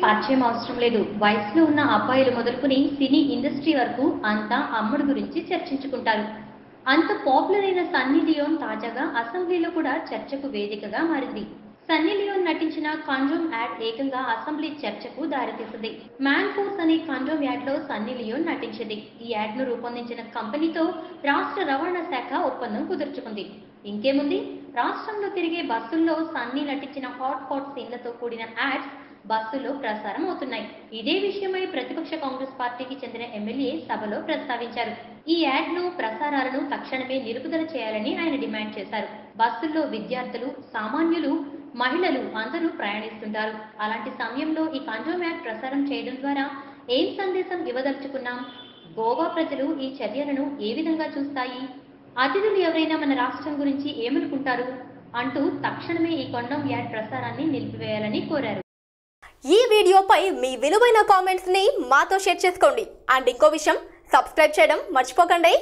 పరిచయం అవసరం లేదు. వయసులో ఉన్న అబ్బాయిలు మొదలుకొని సినీ ఇండస్ట్రీ వరకు అంతా అమ్మడు గురించి చర్చించుకుంటారు. అంత పాపులర్ అయిన సన్నీ లియోన్ తాజాగా అసెంబ్లీలో కూడా చర్చకు వేదికగా మారింది. సన్నీ లియోన్ నటించిన కండోమ్ యాడ్ ఏకంగా అసెంబ్లీ చర్చకు దారితీసింది. మ్యాన్ ఫోర్స్ అనే కండోమ్ యాడ్ లో సన్నీ లియోన్ నటించింది. ఈ యాడ్ ను రూపొందించిన కంపెనీతో రాష్ట్ర రవాణా శాఖ ఒప్పందం కుదుర్చుకుంది. ఇంకేముంది, రాష్ట్రంలో తిరిగే బస్సుల్లో సన్నీ నటించిన హాట్ సీన్లతో కూడిన యాడ్స్ బస్సులో ప్రసారం అవుతున్నాయి. ఇదే విషయమై ప్రతిపక్ష కాంగ్రెస్ పార్టీకి చెందిన ఎమ్మెల్యే సభలో ప్రస్తావించారు. ఈ యాడ్ ను ప్రసారాలను తక్షణమే నిలుపుదల చేయాలని ఆయన డిమాండ్ చేశారు. బస్సుల్లో విద్యార్థులు, సామాన్యులు, మహిళలు అందరూ ప్రయాణిస్తుంటారు. అలాంటి సమయంలో ఈ కండోమ్ యాడ్ ప్రసారం చేయడం ద్వారా ఏం సందేశం ఇవ్వదలుచుకున్నాం? గోవా ప్రజలు ఈ చర్యలను ఏ విధంగా చూస్తాయి? అతిథులు ఎవరైనా మన రాష్ట్రం గురించి ఏమనుకుంటారు అంటూ తక్షణమే ఈ కండోమ్ యాడ్ ప్రసారాన్ని నిలిపివేయాలని కోరారు. ఈ వీడియోపై మీ విలువైన కామెంట్స్ ని మాతో షేర్ చేసుకోండి. అండ్ ఇంకో విషయం, సబ్స్క్రైబ్ చేయడం మర్చిపోకండి.